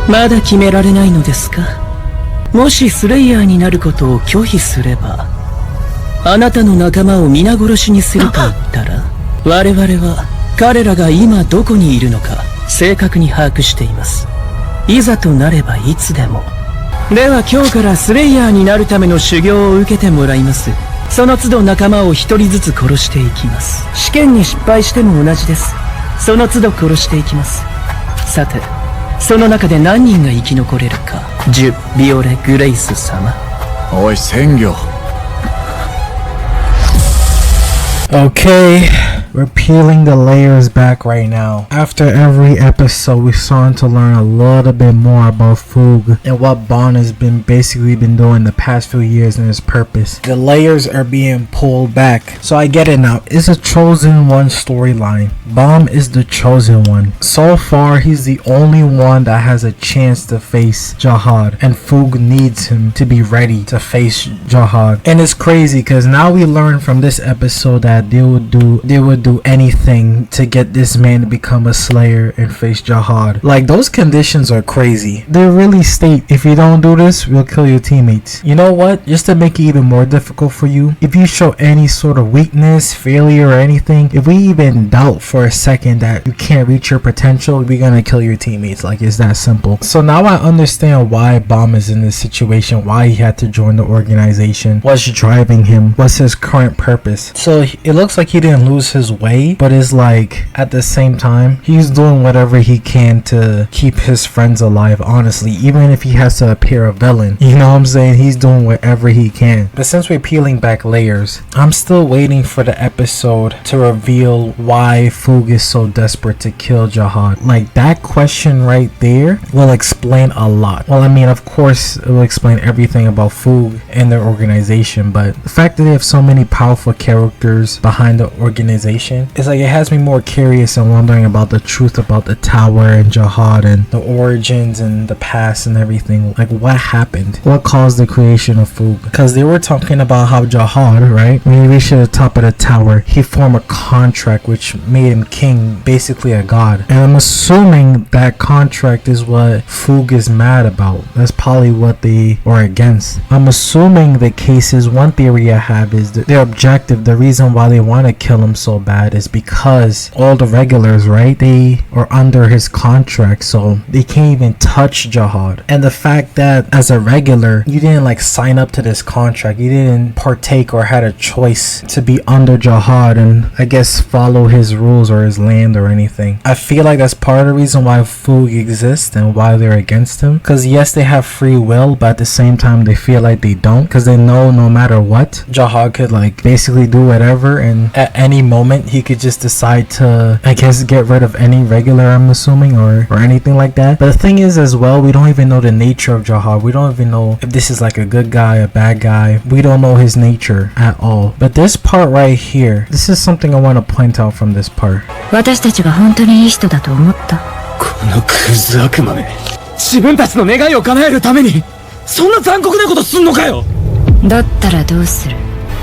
まだ決められないのですか。もしスレイヤーになることを拒否すれば、あなたの仲間を皆殺しにすると言ったら、我々は彼らが今どこにいるのか正確に把握しています。いざとなればいつでも。では今日からスレイヤーになるための修行を受けてもらいます。その都度仲間を一人ずつ殺していきます。試験に失敗しても同じです。その都度殺していきます。さて、その中で何人が生き残れるか。ジュ、ビオレ、グレイス様。おい、鮮魚。Okay, we're peeling the layers back right now. After every episode, we're starting to learn a little bit more about FUG and what Bond has basically been doing the past few years and his purpose. The layers are being pulled back. So I get it now. It's a chosen one storyline. Bond is the chosen one. So far, he's the only one that has a chance to face Jihad, and FUG needs him to be ready to face Jihad. And it's crazy because now we learn from this episode that they would do anything to get this man to become a slayer and face Jihad. Like, those conditions are crazy. They really state, if you don't do this, we'll kill your teammates. You know what? Just to make it even more difficult for you, if you show any sort of weakness, failure, or anything, if we even doubt for a second that you can't reach your potential, we're gonna kill your teammates. Like, it's that simple. So now I understand why Bomb is in this situation, why he had to join the organization, what's driving him, what's his current purpose. So it looks like he didn't lose his way, but it's like at the same time he's doing whatever he can to keep his friends alive, honestly, even if he has to appear a villain. You know what I'm saying? He's doing whatever he can. But since we're peeling back layers, I'm still waiting for the episode to reveal why FUG is so desperate to kill Jihad. Like, that question right there will explain a lot. Well, I mean, of course it will explain everything about FUG and their organization, but the fact that they have so many powerful characters behind the organization, it's like it has me more curious and wondering about the truth about the tower and Jihad and the origins and the past and everything. Like, what happened? What caused the creation of FUG? Because they were talking about how Jihad, right, when he reached the top of the tower, he formed a contract which made him king, basically a god. And I'm assuming that contract is what FUG is mad about. That's probably what they were against. I'm assuming the case is, one theory I have is that their objective, the reason why they want to kill him so bad, is because all the regulars, right, they are under his contract, so they can't even touch Jihad. And the fact that as a regular you didn't like sign up to this contract, you didn't partake or had a choice to be under Jihad and I guess follow his rules or his land or anything. I feel like that's part of the reason why FUG exists and why they're against him, because yes, they have free will, but at the same time they feel like they don't, because they know no matter what, Jihad could like basically do whatever, and at any moment he could just decide to, I guess, get rid of any regular, I'm assuming, or anything like that. But the thing is as well, we don't even know the nature of Jihad. We don't even know if this is like a good guy, a bad guy. We don't know his nature at all. But this part right here, this is something I want to point out from this part. 私たちが本当にいい人だと思った。このクズ悪魔め、自分たちの願いを叶えるためにそんな残酷なことすんのかよ。だったらどうする。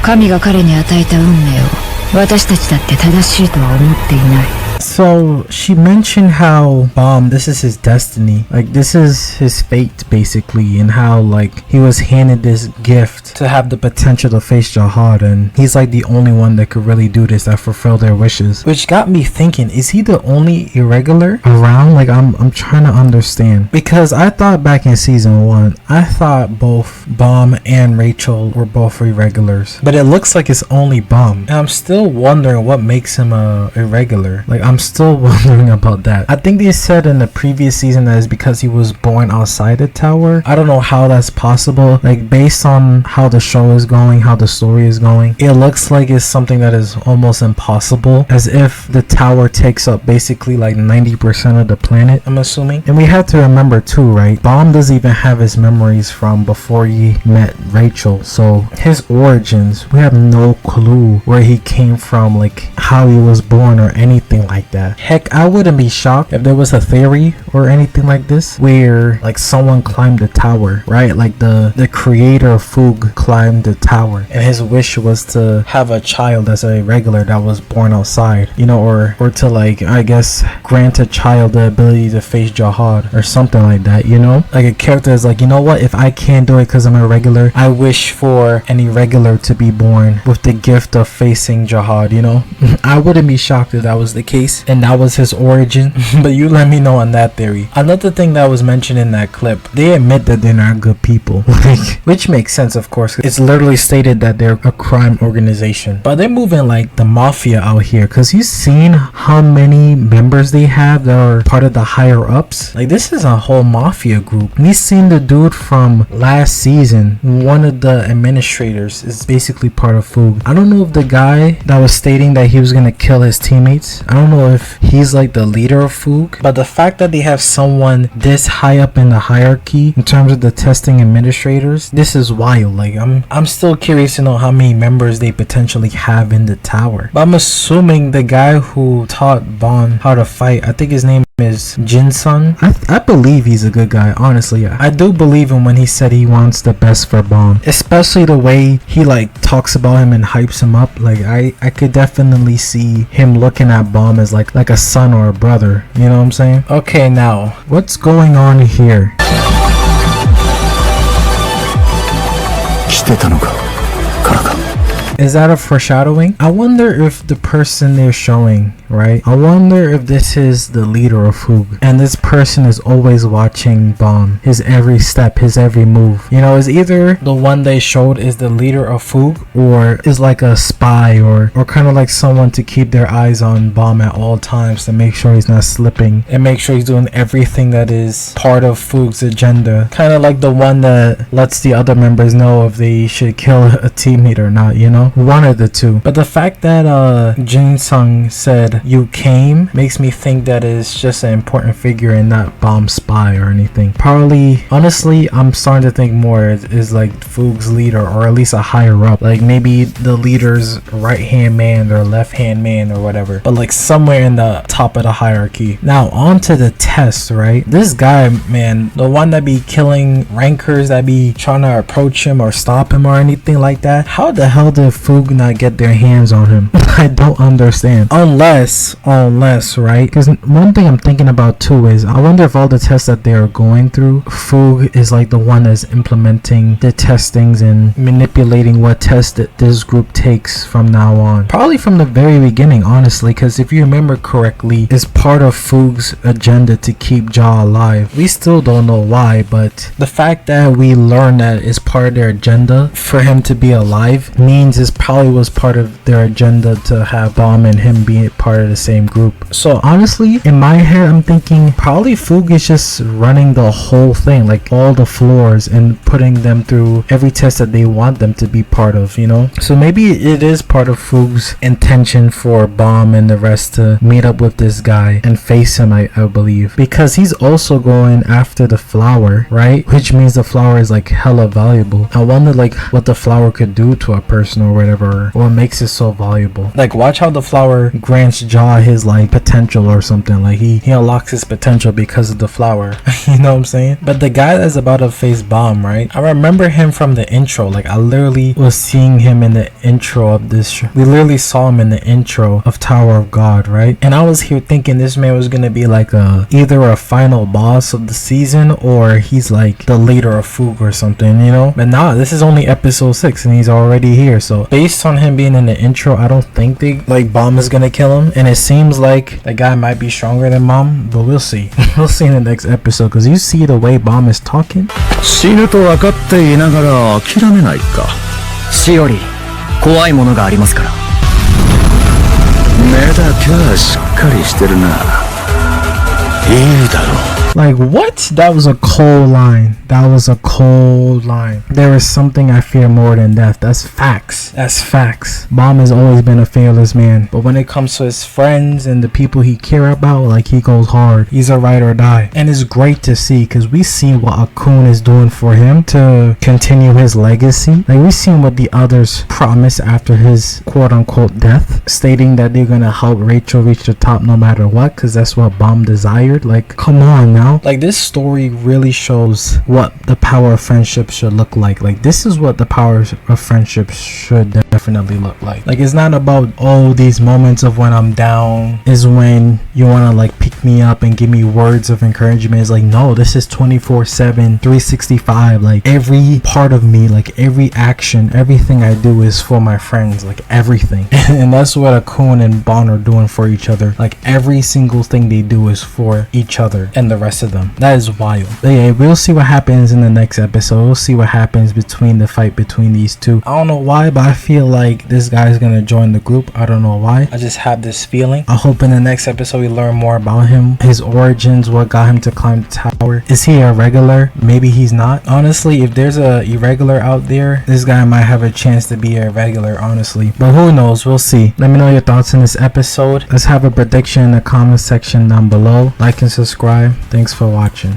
神が彼に与えた運命を私たちだって正しいとは思っていない。 So she mentioned how this is his destiny, like this is his fate basically, and how like he was handed this gift to have the potential to face Jihad, and he's like the only one that could really do this, that fulfill their wishes. Which got me thinking, is he the only irregular around? Like I'm trying to understand, because I thought back in season 1, I thought both Bomb and Rachel were both irregulars, but it looks like it's only Bomb, and I'm still wondering what makes him a irregular. Like, I'm still wondering about that. I think they said in the previous season that it's because he was born outside the tower. I don't know how that's possible. Like, based on how the show is going, how the story is going, it looks like it's something that is almost impossible, as if the tower takes up basically like 90% of the planet, I'm assuming. And we have to remember too, right, Bomb doesn't even have his memories from before he met Rachel, so his origins, we have no clue where he came from, like how he was born or anything like that. that. Heck, I wouldn't be shocked if there was a theory or anything like this where like someone climbed the tower, right? Like the creator of FUG climbed the tower and his wish was to have a child as a regular that was born outside, you know, or to like, I guess, grant a child the ability to face jihad or something like that, you know? Like a character is like, you know what, if I can't do it because I'm a regular, I wish for an irregular to be born with the gift of facing jihad, you know? I wouldn't be shocked if that was the case and that was his origin. But you let me know on that theory. Another thing that was mentioned in that clip, they admit that they're not good people. Like, which makes sense, of course. It's literally stated that they're a crime organization, but they're moving like the mafia out here, because you've seen how many members they have that are part of the higher ups. Like, this is a whole mafia group. We've seen the dude from last season, one of the administrators, is basically part of FUG. I don't know if the guy that was stating that he was gonna kill his teammates, I don't know if he's like the leader of FUG, but the fact that they have someone this high up in the hierarchy in terms of the testing administrators, this is wild. Like, I'm still curious to know how many members they potentially have in the tower. But I'm assuming the guy who taught Bon how to fight, I think his name is Jin-sun. I believe he's a good guy, honestly. I do believe him when he said he wants the best for Bon, especially the way he like talks about him and hypes him up. Like, I could definitely see him looking at Bon as like a son or a brother, you know what I'm saying? Okay, now what's going on here? Is that a foreshadowing? I wonder if the person they're showing, right? I wonder if this is the leader of FUG and this person is always watching Bon, his every step, his every move. You know, is either the one they showed is the leader of FUG or is like a spy or kind of like someone to keep their eyes on Bon at all times to make sure he's not slipping and make sure he's doing everything that is part of FUG's agenda. Kind of like the one that lets the other members know if they should kill a teammate or not, you know? One of the two. But the fact that Jin-sung said you came makes me think that it's just an important figure and not bomb spy or anything. Probably, honestly, I'm starting to think more is like FUG's leader or at least a higher up. Like maybe the leader's right hand man or left hand man or whatever. But like somewhere in the top of the hierarchy. Now on to the test, right? This guy, man, the one that be killing rankers that be trying to approach him or stop him or anything like that. How the hell did FUG not get their hands on him? I don't understand. Unless, right? Because one thing I'm thinking about too is I wonder if all the tests that they're going through, FUG is like the one that's implementing the testings and manipulating what test that this group takes from now on. Probably from the very beginning, honestly, because if you remember correctly, it's part of FUG's agenda to keep Ja alive. We still don't know why, but the fact that we learn that it's part of their agenda for him to be alive means it's probably was part of their agenda to have Bomb and him be part of the same group. So honestly, in my head, I'm thinking probably FUG is just running the whole thing, like all the floors, and putting them through every test that they want them to be part of, you know? So maybe it is part of FUG's intention for Bomb and the rest to meet up with this guy and face him, I believe. Because he's also going after the flower, right? Which means the flower is like hella valuable. I wonder like what the flower could do to a person or whatever, what makes it so valuable. Like watch how the flower grants Ja his like potential or something. Like he unlocks his potential because of the flower. You know what I'm saying? But the guy that's about to face Bomb, right? I remember him from the intro. Like I literally was seeing him in the intro of this show. We literally saw him in the intro of Tower of God, right? And I was here thinking this man was gonna be like either a final boss of the season or he's like the leader of FUG or something, you know? But nah, this is only episode 6 and he's already here. So based on him being in the intro, I don't think they like Bomb is gonna kill him, and it seems like the guy might be stronger than Bomb, but we'll see. We'll see in the next episode, because you see the way Bomb is talking. 死ぬと分かっていながら諦めないか。死より怖いものがありますから。目だけはしっかりしてるな。いいだろう。Like, what? That was a cold line. That was a cold line. There is something I fear more than death. That's facts. That's facts. Bomb has always been a fearless man, but when it comes to his friends and the people he care about, like, he goes hard. He's a ride or die. And it's great to see, because we seen what Akun is doing for him to continue his legacy. Like, we seen what the others promised after his quote-unquote death, stating that they're gonna help Rachel reach the top no matter what, because that's what Bomb desired. Like, come on now. Like, this story really shows what the power of friendship should look like. Like, this is what the power of friendship should definitely look like. Like, it's not about, oh, these moments of when I'm down is when you want to like pick me up and give me words of encouragement. It's like, no, this is 24/7 365. Like, every part of me, like every action, everything I do is for my friends, like everything. And that's what Akun and Bon are doing for each other. Like, every single thing they do is for each other and the rest of them. That is wild. But yeah, we'll see what happens in the next episode. We'll see what happens between the fight between these two. I don't know why, but I feel like this guy's gonna join the group. I don't know why. I just have this feeling. I hope in the next episode we learn more about him, his origins, what got him to climb the tower. Is he a regular? Maybe he's not. Honestly, if there's a irregular out there, this guy might have a chance to be a regular, honestly. But who knows? We'll see. Let me know your thoughts in this episode. Let's have a prediction in the comment section down below. Like and subscribe. Thanks for watching.